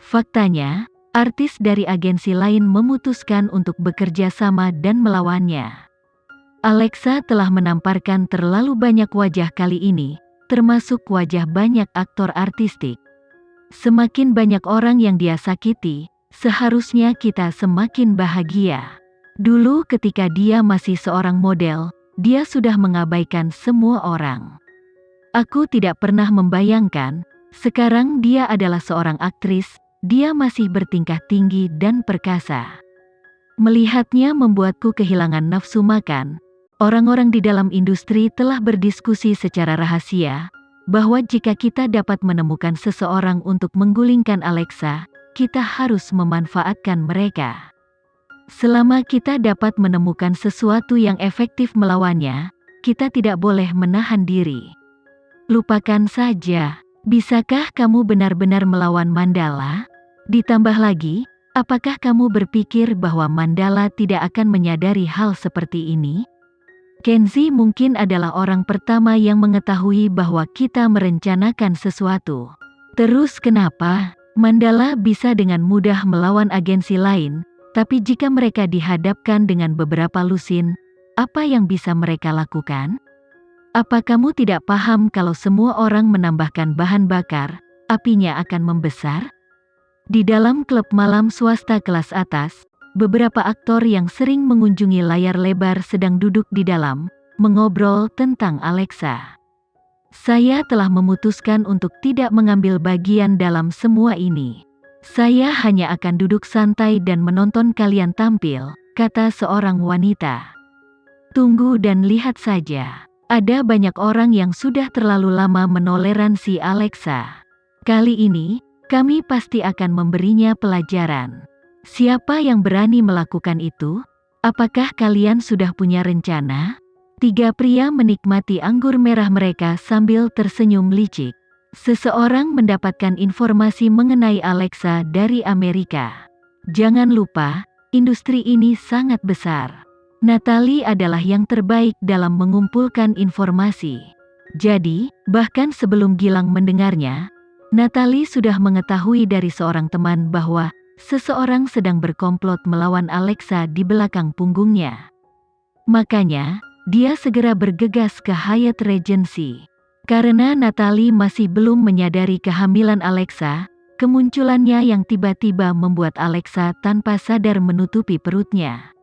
Faktanya, artis dari agensi lain memutuskan untuk bekerja sama dan melawannya. Alexa telah menamparkan terlalu banyak wajah kali ini, termasuk wajah banyak aktor artistik. Semakin banyak orang yang dia sakiti, seharusnya kita semakin bahagia. Dulu ketika dia masih seorang model, dia sudah mengabaikan semua orang. Aku tidak pernah membayangkan, sekarang dia adalah seorang aktris, dia masih bertingkah tinggi dan perkasa. Melihatnya membuatku kehilangan nafsu makan. Orang-orang di dalam industri telah berdiskusi secara rahasia, bahwa jika kita dapat menemukan seseorang untuk menggulingkan Alexa, kita harus memanfaatkan mereka. Selama kita dapat menemukan sesuatu yang efektif melawannya, kita tidak boleh menahan diri. Lupakan saja, bisakah kamu benar-benar melawan Mandala? Ditambah lagi, apakah kamu berpikir bahwa Mandala tidak akan menyadari hal seperti ini? Kenzi mungkin adalah orang pertama yang mengetahui bahwa kita merencanakan sesuatu. Terus kenapa Mandala bisa dengan mudah melawan agensi lain, tapi jika mereka dihadapkan dengan beberapa lusin, apa yang bisa mereka lakukan? Apa kamu tidak paham kalau semua orang menambahkan bahan bakar, apinya akan membesar? Di dalam klub malam swasta kelas atas, beberapa aktor yang sering mengunjungi layar lebar sedang duduk di dalam, mengobrol tentang Alexa. Saya telah memutuskan untuk tidak mengambil bagian dalam semua ini. Saya hanya akan duduk santai dan menonton kalian tampil, kata seorang wanita. Tunggu dan lihat saja. Ada banyak orang yang sudah terlalu lama menoleransi Alexa. Kali ini, kami pasti akan memberinya pelajaran. Siapa yang berani melakukan itu? Apakah kalian sudah punya rencana? Tiga pria menikmati anggur merah mereka sambil tersenyum licik. Seseorang mendapatkan informasi mengenai Alexa dari Amerika. Jangan lupa, industri ini sangat besar. Natalie adalah yang terbaik dalam mengumpulkan informasi. Jadi, bahkan sebelum Gilang mendengarnya, Natalie sudah mengetahui dari seorang teman bahwa seseorang sedang berkomplot melawan Alexa di belakang punggungnya. Makanya, dia segera bergegas ke Hyatt Regency. Karena Natalie masih belum menyadari kehamilan Alexa, kemunculannya yang tiba-tiba membuat Alexa tanpa sadar menutupi perutnya.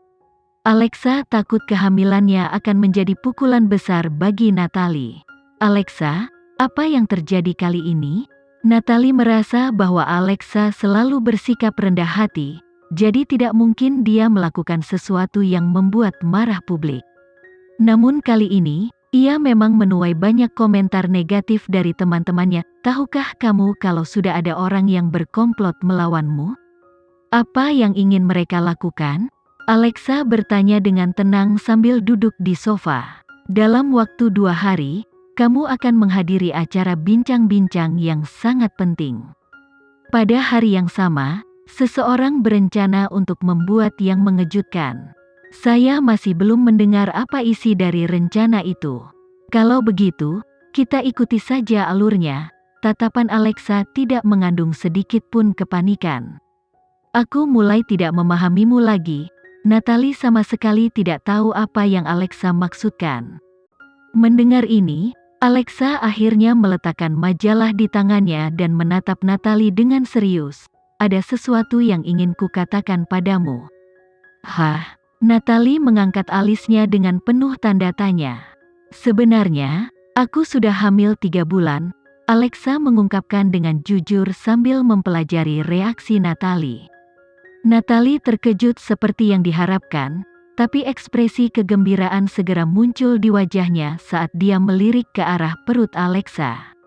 Alexa takut kehamilannya akan menjadi pukulan besar bagi Natalie. Alexa, apa yang terjadi kali ini? Natalie merasa bahwa Alexa selalu bersikap rendah hati, jadi tidak mungkin dia melakukan sesuatu yang membuat marah publik. Namun kali ini, ia memang menuai banyak komentar negatif dari teman-temannya. Tahukah kamu kalau sudah ada orang yang berkomplot melawanmu? Apa yang ingin mereka lakukan? Alexa bertanya dengan tenang sambil duduk di sofa. Dalam waktu 2 hari, kamu akan menghadiri acara bincang-bincang yang sangat penting. Pada hari yang sama, seseorang berencana untuk membuat yang mengejutkan. Saya masih belum mendengar apa isi dari rencana itu. Kalau begitu, kita ikuti saja alurnya. Tatapan Alexa tidak mengandung sedikit pun kepanikan. Aku mulai tidak memahamimu lagi. Natalie sama sekali tidak tahu apa yang Alexa maksudkan. Mendengar ini, Alexa akhirnya meletakkan majalah di tangannya dan menatap Natalie dengan serius. Ada sesuatu yang ingin kukatakan padamu. Hah? Natalie mengangkat alisnya dengan penuh tanda tanya. Sebenarnya, aku sudah hamil 3 bulan, Alexa mengungkapkan dengan jujur sambil mempelajari reaksi Natalie. Natalie terkejut seperti yang diharapkan, tapi ekspresi kegembiraan segera muncul di wajahnya saat dia melirik ke arah perut Alexa.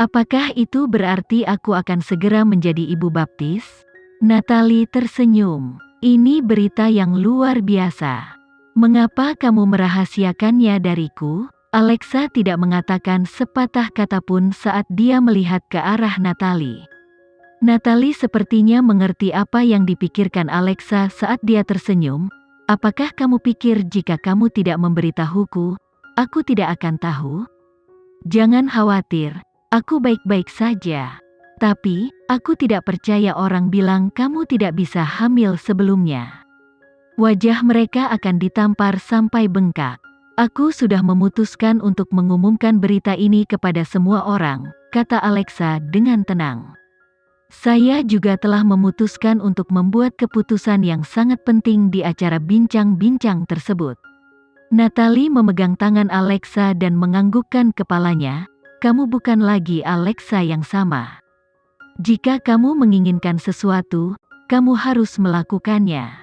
Apakah itu berarti aku akan segera menjadi ibu baptis? Natalie tersenyum. Ini berita yang luar biasa. Mengapa kamu merahasiakannya dariku? Alexa tidak mengatakan sepatah kata pun saat dia melihat ke arah Natalie. Natalie sepertinya mengerti apa yang dipikirkan Alexa saat dia tersenyum. Apakah kamu pikir jika kamu tidak memberitahuku, aku tidak akan tahu? Jangan khawatir, aku baik-baik saja. Tapi, aku tidak percaya orang bilang kamu tidak bisa hamil sebelumnya. Wajah mereka akan ditampar sampai bengkak. Aku sudah memutuskan untuk mengumumkan berita ini kepada semua orang, kata Alexa dengan tenang. Saya juga telah memutuskan untuk membuat keputusan yang sangat penting di acara bincang-bincang tersebut. Natalie memegang tangan Alexa dan menganggukkan kepalanya. Kamu bukan lagi Alexa yang sama. Jika kamu menginginkan sesuatu, kamu harus melakukannya.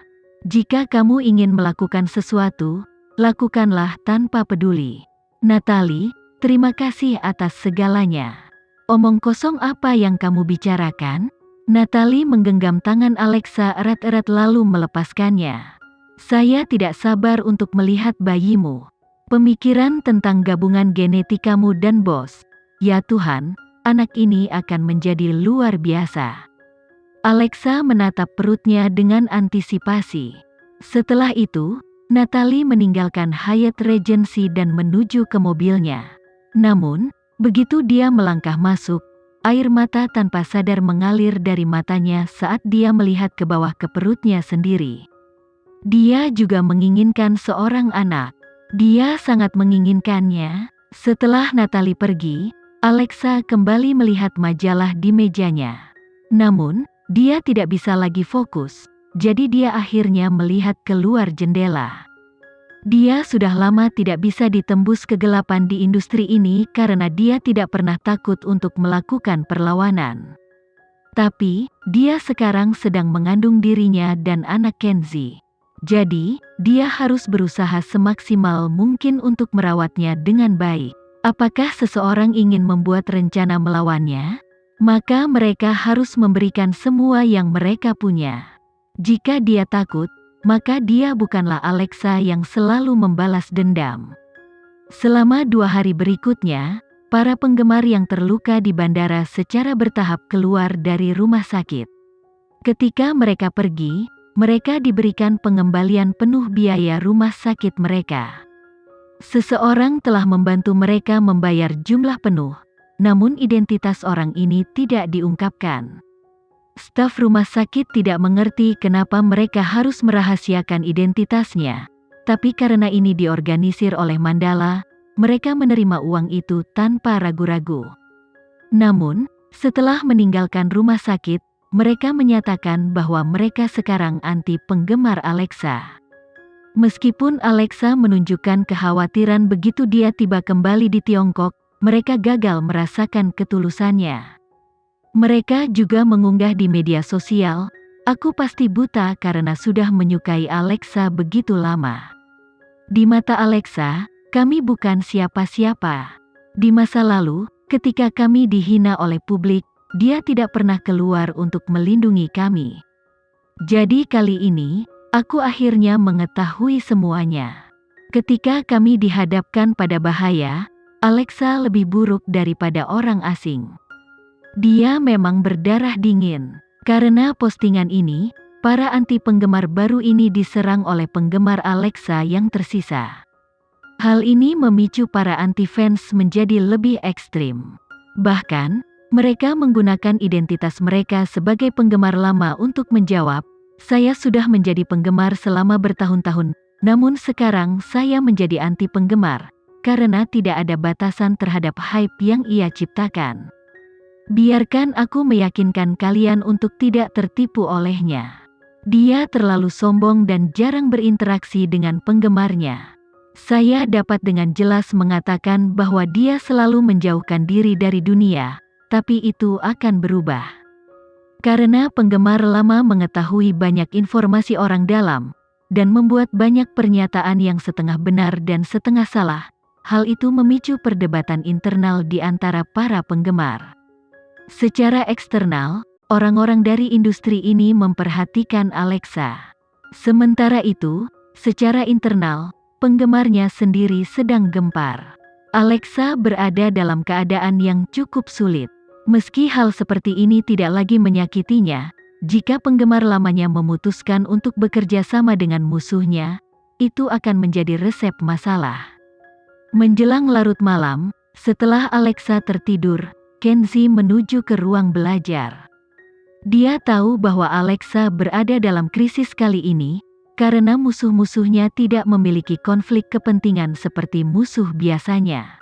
Jika kamu ingin melakukan sesuatu, lakukanlah tanpa peduli. Natalie, terima kasih atas segalanya. Omong kosong apa yang kamu bicarakan? Natalie menggenggam tangan Alexa erat-erat lalu melepaskannya. Saya tidak sabar untuk melihat bayimu. Pemikiran tentang gabungan genetikamu dan bos. Ya Tuhan, anak ini akan menjadi luar biasa. Alexa menatap perutnya dengan antisipasi. Setelah itu, Natalie meninggalkan Hyatt Regency dan menuju ke mobilnya. Namun, begitu dia melangkah masuk, air mata tanpa sadar mengalir dari matanya saat dia melihat ke bawah ke perutnya sendiri. Dia juga menginginkan seorang anak. Dia sangat menginginkannya. Setelah Natalie pergi, Alexa kembali melihat majalah di mejanya. Namun, dia tidak bisa lagi fokus, jadi dia akhirnya melihat keluar jendela. Dia sudah lama tidak bisa ditembus kegelapan di industri ini karena dia tidak pernah takut untuk melakukan perlawanan. Tapi, dia sekarang sedang mengandung dirinya dan anak Kenzie. Jadi, dia harus berusaha semaksimal mungkin untuk merawatnya dengan baik. Apakah seseorang ingin membuat rencana melawannya? Maka mereka harus memberikan semua yang mereka punya. Jika dia takut, maka dia bukanlah Alexa yang selalu membalas dendam. Selama 2 hari berikutnya, para penggemar yang terluka di bandara secara bertahap keluar dari rumah sakit. Ketika mereka pergi, mereka diberikan pengembalian penuh biaya rumah sakit mereka. Seseorang telah membantu mereka membayar jumlah penuh, namun identitas orang ini tidak diungkapkan. Staf rumah sakit tidak mengerti kenapa mereka harus merahasiakan identitasnya, tapi karena ini diorganisir oleh Mandala, mereka menerima uang itu tanpa ragu-ragu. Namun, setelah meninggalkan rumah sakit, mereka menyatakan bahwa mereka sekarang anti penggemar Alexa. Meskipun Alexa menunjukkan kekhawatiran begitu dia tiba kembali di Tiongkok, mereka gagal merasakan ketulusannya. Mereka juga mengunggah di media sosial, "Aku pasti buta karena sudah menyukai Alexa begitu lama." Di mata Alexa, kami bukan siapa-siapa. Di masa lalu, ketika kami dihina oleh publik, dia tidak pernah keluar untuk melindungi kami. Jadi kali ini, aku akhirnya mengetahui semuanya. Ketika kami dihadapkan pada bahaya, Alexa lebih buruk daripada orang asing. Dia memang berdarah dingin. Karena postingan ini, para anti penggemar baru ini diserang oleh penggemar Alexa yang tersisa. Hal ini memicu para anti-fans menjadi lebih ekstrim. Bahkan, mereka menggunakan identitas mereka sebagai penggemar lama untuk menjawab, "Saya sudah menjadi penggemar selama bertahun-tahun, namun sekarang saya menjadi anti penggemar, karena tidak ada batasan terhadap hype yang ia ciptakan. Biarkan aku meyakinkan kalian untuk tidak tertipu olehnya. Dia terlalu sombong dan jarang berinteraksi dengan penggemarnya. Saya dapat dengan jelas mengatakan bahwa dia selalu menjauhkan diri dari dunia, tapi itu akan berubah. Karena penggemar lama mengetahui banyak informasi orang dalam, dan membuat banyak pernyataan yang setengah benar dan setengah salah, hal itu memicu perdebatan internal di antara para penggemar. Secara eksternal, orang-orang dari industri ini memperhatikan Alexa. Sementara itu, secara internal, penggemarnya sendiri sedang gempar. Alexa berada dalam keadaan yang cukup sulit. Meski hal seperti ini tidak lagi menyakitinya, jika penggemar lamanya memutuskan untuk bekerja sama dengan musuhnya, itu akan menjadi resep masalah. Menjelang larut malam, setelah Alexa tertidur, Kenzi menuju ke ruang belajar. Dia tahu bahwa Alexa berada dalam krisis kali ini, karena musuh-musuhnya tidak memiliki konflik kepentingan seperti musuh biasanya.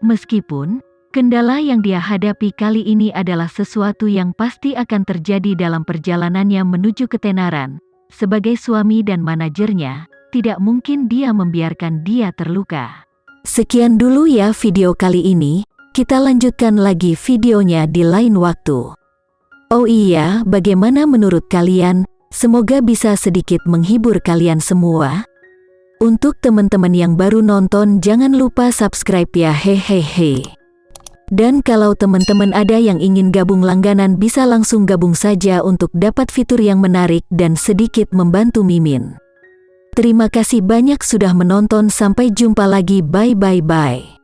Meskipun, kendala yang dia hadapi kali ini adalah sesuatu yang pasti akan terjadi dalam perjalanannya menuju ketenaran, sebagai suami dan manajernya, tidak mungkin dia membiarkan dia terluka. Sekian dulu ya video kali ini, kita lanjutkan lagi videonya di lain waktu. Oh iya, bagaimana menurut kalian? Semoga bisa sedikit menghibur kalian semua. Untuk teman-teman yang baru nonton, jangan lupa subscribe ya, hehehe. Dan kalau teman-teman ada yang ingin gabung langganan, bisa langsung gabung saja untuk dapat fitur yang menarik dan sedikit membantu Mimin. Terima kasih banyak sudah menonton, sampai jumpa lagi, bye bye bye.